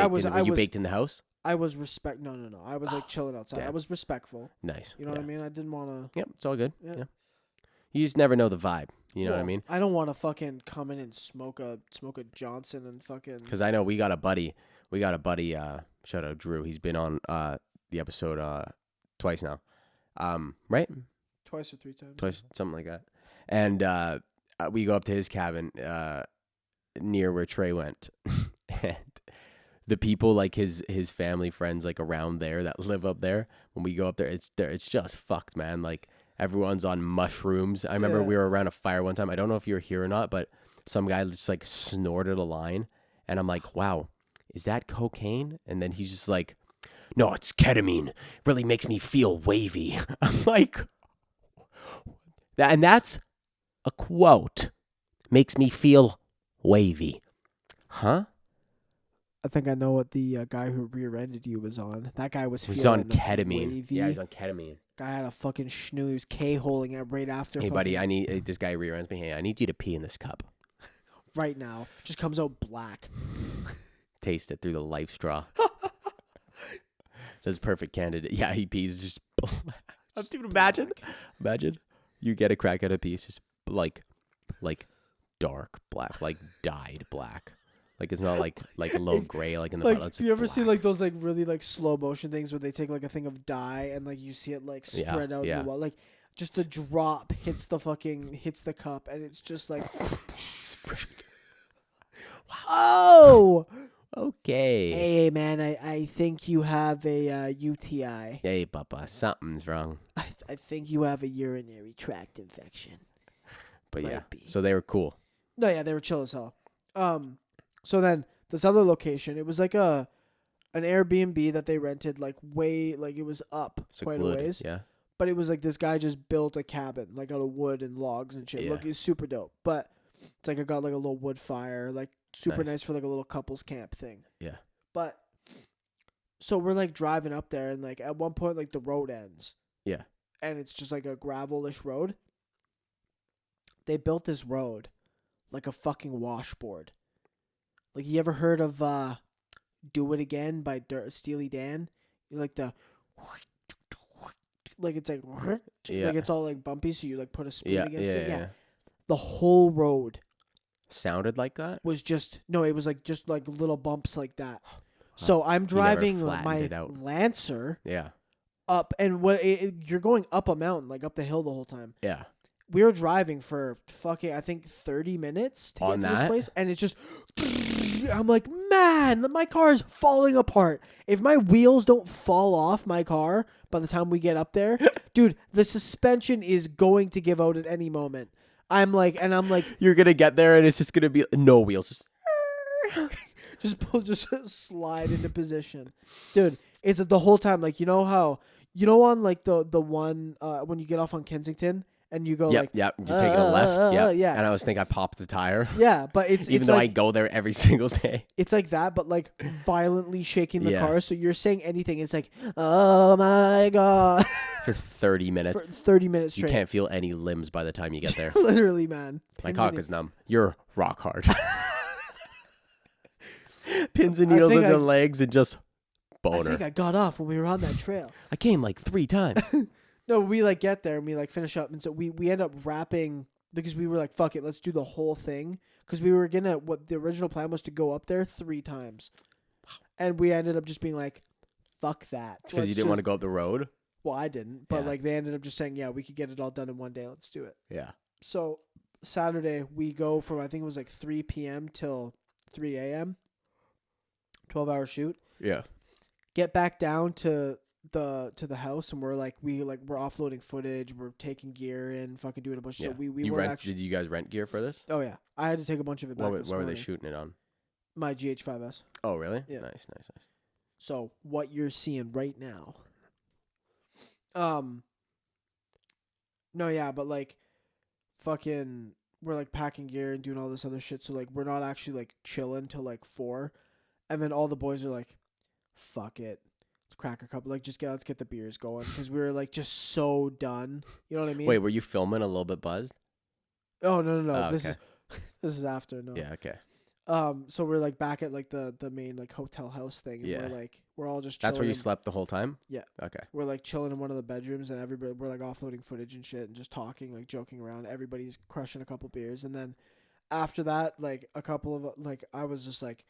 you baked in the house? I was No. I was like chilling outside. Damn. I was respectful. Nice. You know what I mean? I didn't want to. Yep, it's all good. Yeah. Yeah. You just never know the vibe. You know what I mean? I don't want to fucking come in and smoke a Johnson and fucking. Because I know we got a buddy. Shout out Drew. He's been on the episode twice now. Right? Twice or 3 times. Twice, something like that. And we go up to his cabin near where Trey went. And the people, like his family friends, like around there that live up there, when we go up there, it's just fucked, man. Like, everyone's on mushrooms. I remember we were around a fire one time. I don't know if you were here or not, but some guy just like snorted a line. And I'm like, wow, is that cocaine? And then he's just like, no, it's ketamine. Really makes me feel wavy. I'm like, and that's a quote. Makes me feel wavy. Huh? I think I know what the guy who rear-ended you was on. That guy was He's feeling on ketamine. wavy. Yeah, he's on ketamine. Guy had a fucking schnoo. He was K-holing it right after. Hey, buddy, I need this guy rear-ends me. Hey, I need you to pee in this cup. Right now. Just comes out black. Taste it through the life straw. That's perfect candidate. Yeah, he pees just. Dude, imagine you get a crack at a piece, just like dark black, like dyed black. Like, it's not like a low gray like in the bottle. It's you ever seen black. like those like really like slow motion things where they take like a thing of dye and like you see it like spread out in the wall, like just the drop hits the cup and it's just like oh, okay. Hey man, I think you have a UTI. Hey, Papa, something's wrong. I think you have a urinary tract infection. But Might yeah, be. so they were cool. No, yeah, they were chill as hell. So then this other location, it was like an Airbnb that they rented like way, like it was up quite a ways. Yeah. But it was like this guy just built a cabin like out of wood and logs and shit. Yeah. Look, it's super dope. But it's like I got like a little wood fire, like super Nice. nice for like a little couples camp thing. Yeah. But so we're like driving up there and like at one point like the road ends. Yeah. And it's just like a gravelish road. They built this road like a fucking washboard. Like, you ever heard of Do It Again by Steely Dan? You like the like it's like like it's all like bumpy, so you like put a spoon against it. Yeah. The whole road Sounded like that? was just it was like just like little bumps like that. So I'm driving my Lancer Yeah. up, and you're going up a mountain, like up the hill the whole time. Yeah. We were driving for fucking, I think, 30 minutes to get to this place, and it's just, I'm like, man, my car is falling apart. If my wheels don't fall off my car by the time we get up there, dude, the suspension is going to give out at any moment. I'm like, you're going to get there and it's just going to be no wheels. just slide into position. Dude, it's the whole time, like, on like the one, when you get off on Kensington, and you go Yep, you're taking a left. Yeah. And I was thinking I popped the tire. Yeah, but Even though I go there every single day. It's like that, but like violently shaking the car. So you're saying anything. It's like, oh my God. For 30 minutes. For 30 minutes straight. You can't feel any limbs by the time you get there. Literally, man. My cock is numb. You're rock hard. Pins and needles in the legs and just boner. I think I got off when we were on that trail. I came like 3 times. No, we like get there and we like finish up, and so we end up wrapping because we were like, fuck it, let's do the whole thing, because we were gonna, what the original plan was to go up there 3 times, and we ended up just being like, fuck that, because you didn't want to go up the road. Well, I didn't, but like they ended up just saying, yeah, we could get it all done in one day, let's do it. Yeah. So Saturday we go from, I think it was like 3 p.m. till 3 a.m. 12-hour shoot. Yeah. Get back down to the house, and we're offloading footage, we're taking gear in, fucking doing a bunch of stuff. We weren't actually. Did you guys rent gear for this? Oh yeah, I had to take a bunch of it back. What were they shooting it on? My GH5S. Oh, really? Yeah. Nice. So what you're seeing right now. No, yeah, but like, fucking, we're like packing gear and doing all this other shit. So like, we're not actually like chilling till like 4, and then all the boys are like, "Fuck it, let's crack a couple. Like, let's get the beers going," because we were like just so done. You know what I mean? Wait, were you filming a little bit buzzed? Oh no. Oh, This okay. is this is after. No. Yeah. Okay. So we're like back at like the main like hotel house thing. And Yeah. we're all just chilling. That's where you slept the whole time? Yeah. Okay. We're like chilling in one of the bedrooms, and we're like offloading footage and shit and just talking, like joking around. Everybody's crushing a couple beers, and then after that, like a couple of like I was just like,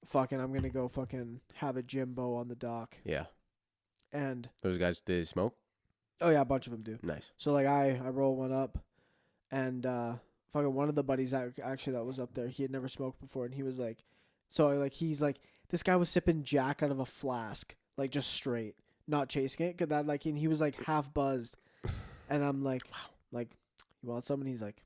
fucking, I'm gonna go fucking have a Jimbo on the dock. Yeah. And Those guys, did they smoke? oh yeah, a bunch of them do. Nice. So like I roll one up, and fucking one of the buddies that was up there, he had never smoked before, and he was like, he's like, this guy was sipping Jack out of a flask, like just straight, not chasing it, 'cause that like, and he was like half buzzed, and I'm like, like, you want some? And he's like,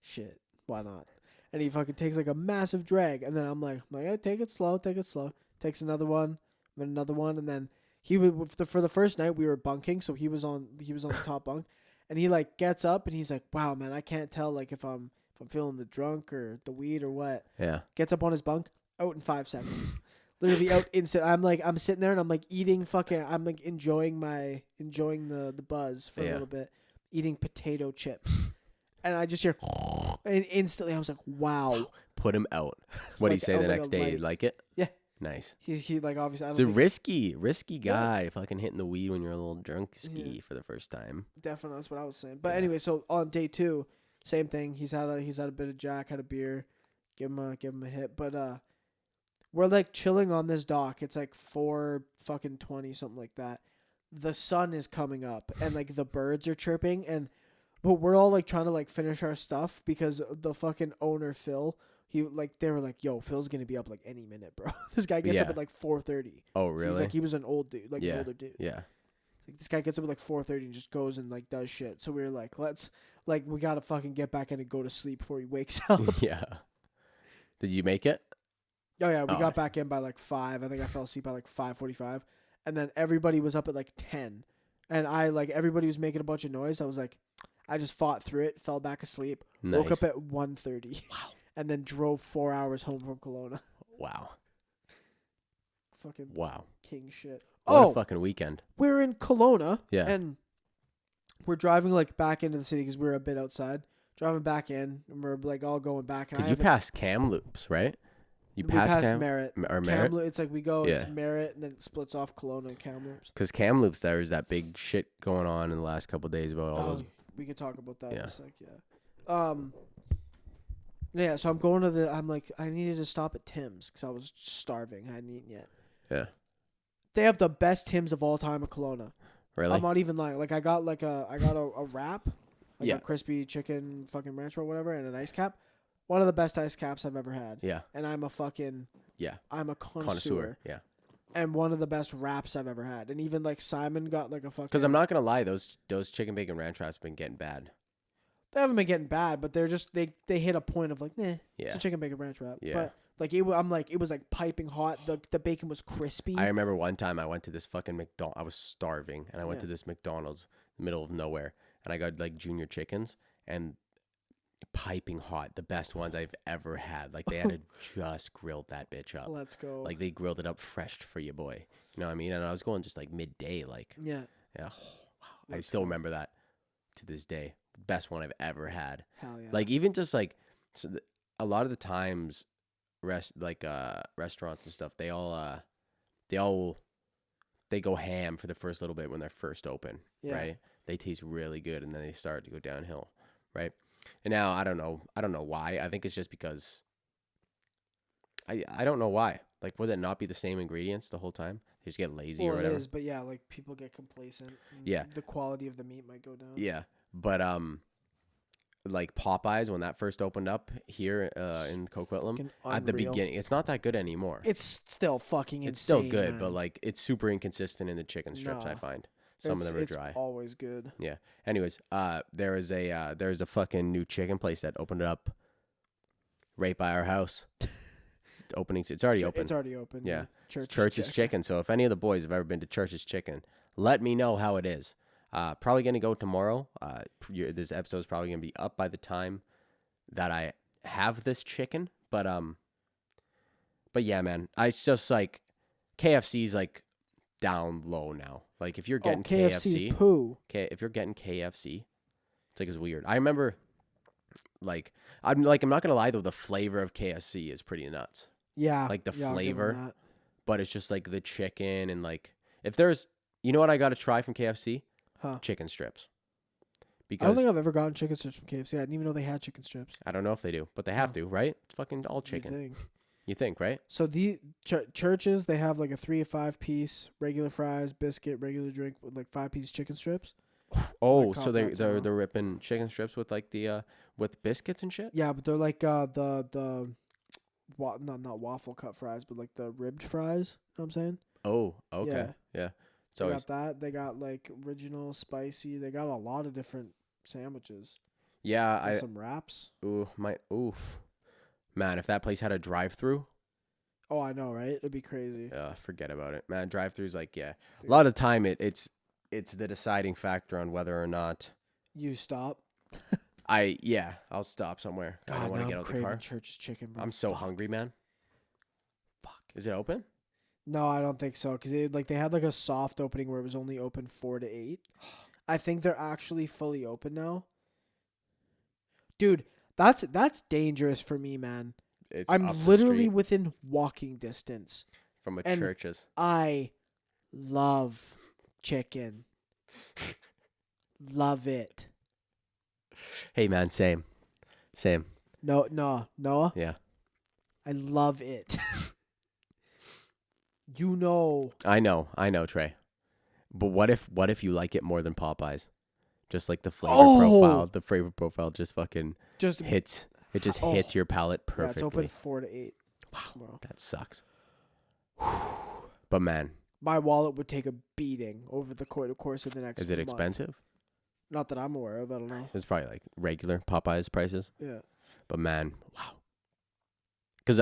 shit, why not? And he fucking takes like a massive drag, and then I'm like, hey, take it slow. Takes another one, then another one, and then he would for the first night we were bunking, so he was on the top bunk. And he like gets up and he's like, "Wow, man, I can't tell like if I'm feeling the drunk or the weed or what." Yeah. Gets up on his bunk, out in 5 seconds. Literally out instant. I'm sitting there and I'm like eating I'm like enjoying the buzz for a little bit, eating potato chips, and I just hear, and instantly I was like, "Wow." Put him out. What did he Like, say out the like next a day? light. You like it? Yeah. Nice. He like obviously I It's don't a think, risky guy. Fucking hitting the weed when you're a little drunk ski for the first time. definitely that's what I was saying. But anyway, so on day 2, same thing. He's had a bit of Jack, had a beer, give him a hit. But we're like chilling on this dock. It's like 4:20 something like that. The sun is coming up and like the birds are chirping, but we're all like trying to like finish our stuff because the fucking owner Phil. They were like, "Yo, Phil's gonna be up like any minute, bro." This guy gets up at like 4:30. Oh, So really? he's like, he was an old dude, like an older dude. Yeah. Like, this guy gets up at like 4:30 and just goes and like does shit. So we were like, we gotta fucking get back in and go to sleep before he wakes up. Yeah. Did you make it? Oh yeah, we got back in by like 5. I think I fell asleep by like 5:45, and then everybody was up at like 10, and everybody was making a bunch of noise. I was like, I just fought through it, fell back asleep, woke up at 1:30. Wow. And then drove 4 hours home from Kelowna. Wow. Fucking Wow. king shit. What a fucking weekend. We're in Kelowna. Yeah. And we're driving like back into the city because we're a bit outside. Driving back in, and we're like all going back. Because you passed Kamloops, right? We passed Merritt. Or Merritt? It's like we go, it's Merritt, and then it splits off Kelowna and Kamloops. Because Kamloops, there was that big shit going on in the last couple of days about all those. We could talk about that in a sec, yeah. Yeah, so I'm like, I needed to stop at Tim's because I was starving. I hadn't eaten yet. Yeah. They have the best Tim's of all time in Kelowna. Really? I'm not even lying. Like, I got a wrap, like Yeah. a crispy chicken fucking ranch or whatever, and an ice cap. One of the best ice caps I've ever had. Yeah. And I'm a connoisseur. Yeah. And one of the best wraps I've ever had. And even like Simon got like a fucking. Because I'm not gonna lie, those chicken bacon ranch wraps been getting bad. They haven't been getting bad, but they're just they hit a point of like, it's Yeah. a chicken bacon ranch wrap. Yeah. But like it was like piping hot. The bacon was crispy. I remember one time I went to this fucking I was starving, and I went to this McDonald's in the middle of nowhere, and I got like junior chickens, and piping hot, the best ones I've ever had. Like, they had to just grilled that bitch up. Let's go. Like, they grilled it up fresh for you, boy. You know what I mean? And I was going just like midday, like. Yeah. Yeah. I still remember that to this day. Best one I've ever had. Hell yeah. Like, even just like, a lot of the times, restaurants and stuff, they go ham for the first little bit when they're first open, right? They taste really good, and then they start to go downhill, right? And now I don't know why. I think it's just because I don't know why. Like, would it not be the same ingredients the whole time? They just get lazy or whatever. It is, but yeah, like people get complacent. Yeah. The quality of the meat might go down. Yeah, but like Popeyes, when that first opened up here in Coquitlam, at the beginning, it's not that good anymore. It's still fucking insane. It's still good, man. but like, it's super inconsistent in the chicken strips. I find some of them are dry. It's always good. Yeah. Anyways, there's a fucking new chicken place that opened up right by our house. opening. It's already open. It's already open. Yeah. Church's, Church's Chicken. So if any of the boys have ever been to Church's Chicken, let me know how it is. Probably gonna go tomorrow. This episode is probably gonna be up by the time that I have this chicken. But yeah, man. It's just like KFC's like down low now. Like if you're getting KFC's poo. if you're getting KFC, it's like it's weird. I remember, like I'm not gonna lie though, the flavor of KFC is pretty nuts. Yeah. Like the I'll give 'em flavor, that. but it's just like the chicken and like if there's, you know what I gotta try from KFC? Huh. Chicken strips. I don't Because think I've ever gotten chicken strips from KFC. I didn't even know they had chicken strips. I don't know if they do, but they have to, right? It's fucking all You'd chicken. think. You think, right? So the churches, they have like a 3 or 5 piece, regular fries, biscuit, regular drink with like 5-piece chicken strips. Oh, caught so that tomorrow. they're ripping chicken strips with like the with biscuits and shit. Yeah, but they're like not waffle cut fries, but like the ribbed fries. You know what I'm saying? Oh, okay, yeah. So They it's, got that. They got like original spicy. They got a lot of different sandwiches. yeah, And some wraps. oof, man. If that place had a drive-through, Oh, I know, right? It'd be crazy. forget about it, man. Drive-throughs, like, yeah, Dude. a lot of the time it's the deciding factor on whether or not You stop. I'll stop somewhere. I God, don't want to now get I'm out the craving car. Church's Chicken, bro. I'm so Fuck. hungry, man. Fuck. Is it open? No, I don't think so. Because they had like a soft opening where it was only open 4 to 8. I think they're actually fully open now. Dude, that's dangerous for me, man. It's up I'm the literally street within walking distance. from a and- church's. I love chicken. Love it. Hey, man, same. No, Noah. Yeah, I love it. You know. I know, Trey. But what if you like it more than Popeyes? Just like the flavor profile just fucking Just hits. It just Oh. hits your palate yeah, perfectly. it's open 4 to 8 tomorrow. That sucks. But man, My wallet would take a beating over the course of the next is it month. expensive? Not that I'm aware of. I don't know. It's probably like regular Popeyes prices. Yeah. But man, wow. Cause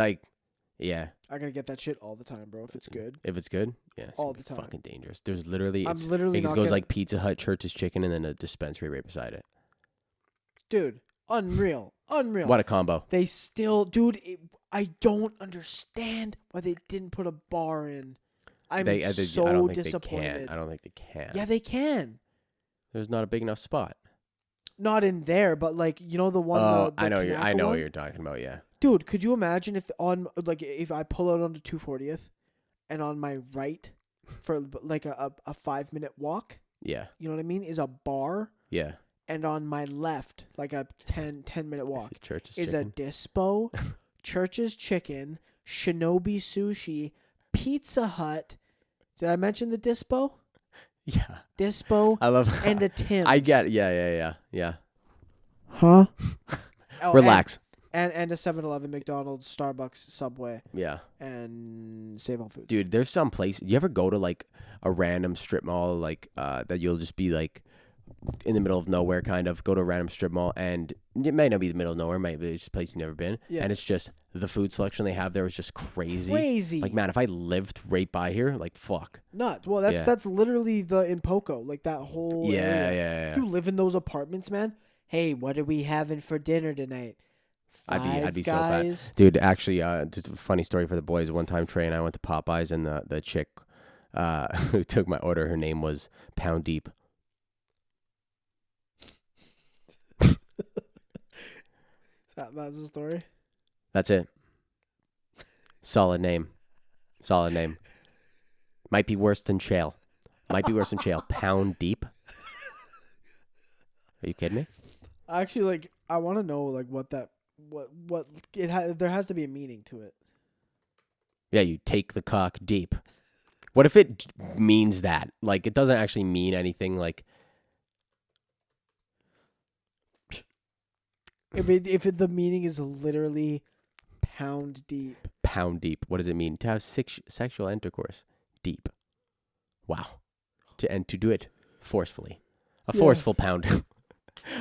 yeah, I gotta get that shit all the time, bro. If it's good. if it's good, yeah, it's All gonna the be time. fucking dangerous. There's literally, I'm literally it not goes getting- like Pizza Hut, Church's Chicken, and then a dispensary right beside it. Dude, unreal. What a combo! They still, dude, I don't understand why they didn't put a bar in. I'm I so don't think disappointed. They can. I don't think they can. Yeah, they can. There's not a big enough spot. Not in there, but like, you know the one. Oh, the I know Kanaka what one? you're talking about. Yeah. Dude, could you imagine if if I pull out onto 240th and on my right for like a 5-minute walk, Yeah. you know what I mean, is a bar, Yeah. and on my left, like a 10-minute walk, Church's is Chicken. a Dispo, Church's Chicken, Shinobi Sushi, Pizza Hut. Did I mention the Dispo? Yeah. Dispo I love. and a Tim's. I get. Yeah. Huh? Oh, Relax. And a 7-Eleven, McDonald's, Starbucks, Subway, Yeah. and Save on Foods. Dude, there's some place. You ever go to like a random strip mall, like that you'll just be like in the middle of nowhere, kind of go to a random strip mall, and it may not be the middle of nowhere, it might be just a place you've never been, Yeah. and it's just the food selection they have there is just crazy. Crazy. Like, man, if I lived right by here, like, fuck. Nuts. Well, that's Yeah. that's literally in Poco, like that whole area. Yeah. You live in those apartments, man. Hey, what are we having for dinner tonight? I'd be so Guys. fat, dude. Actually, just a funny story for the boys. One time, Trey and I went to Popeyes, and the chick who took my order, her name was Pound Deep. That's the story. That's it. Solid name. Might be worse than Chael. Pound Deep. Are you kidding me? Actually, I want to know what there has to be a meaning to it. Yeah, you take the cock deep. What if it means that? Like, it doesn't actually mean anything. Like, If the meaning is literally pound deep. pound deep. What does it mean? To have sexual intercourse deep. Wow. To do it forcefully. A Yeah. forceful pound.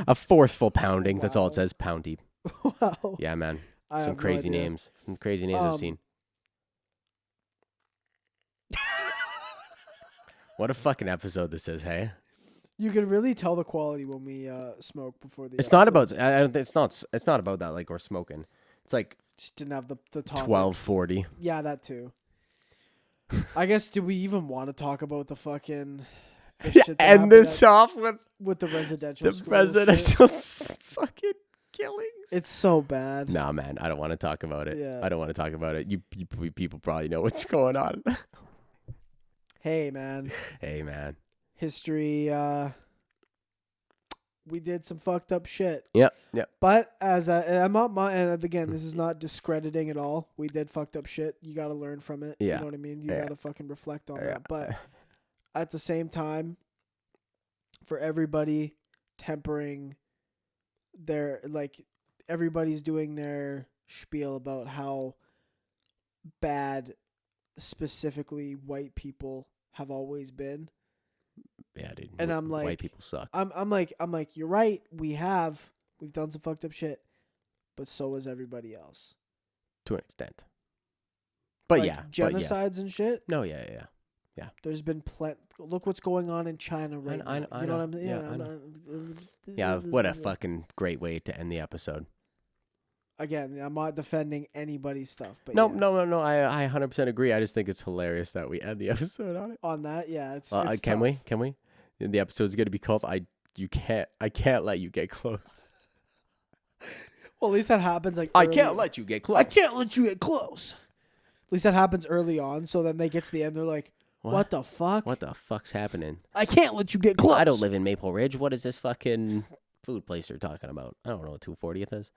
A forceful pounding. That's all it Wow. says. Pound deep. Wow. Yeah, man. I Some have no crazy idea. names. Some crazy names I've seen. What a fucking episode this is, hey? You can really tell the quality when we smoke before the. It's episode. not about. I don't. It's not about that. Like we're smoking. It's like Just didn't have the topic. 12:40. Yeah, that too. I guess. Do we even want to talk about the fucking? The shit that End happened this off with the residential. the school presidential shit? fucking killings. It's so bad. Nah, man, I don't want to talk about it. Yeah. I don't want to talk about it. You people probably know what's going on. Hey, man. Hey, man. History. We did some fucked up shit. Yep. But as I'm not and again, this is not discrediting at all. We did fucked up shit. You got to learn from it. Yeah. You know what I mean? You Yeah. got to fucking reflect on Yeah. that. But at the same time, for everybody tempering their everybody's doing their spiel about how bad specifically white people have always been. Yeah, dude. And I'm like, white people suck. I'm like, you're right. We've done some fucked up shit, but so has everybody else. To an extent. But Like yeah. genocides But yes. and shit. No, yeah. There's been look what's going on in China right now. You know what I'm saying? Yeah, I know. Yeah, what a fucking great way to end the episode. Again, I'm not defending anybody's stuff, but No, yeah. no. I 100% agree. I just think it's hilarious that we end the episode on it. On that, yeah, it's Can tough. we? The episode's going to be called I can't let you get close. Well, at least that happens like I early. can't let you get close. I can't let you get close. At least that happens early on, so then they get to the end, they're like, "What the fuck? What the fuck's happening? I can't let you get close." I don't live in Maple Ridge. What is this fucking food place they're talking about? I don't know what 240th is.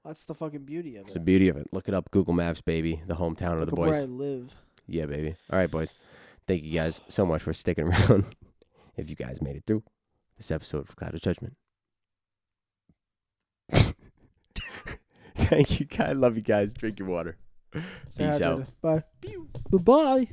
That's the fucking beauty of It's it. the beauty of it. Look it up. Google Maps, baby. The hometown of Look the at where I boys. live. Yeah, baby. All right, boys. Thank you guys so much for sticking around. If you guys made it through this episode of Clouded Judgement. Thank you, guys. Love you guys. Drink your water. Peace out. Bye. Bye-bye.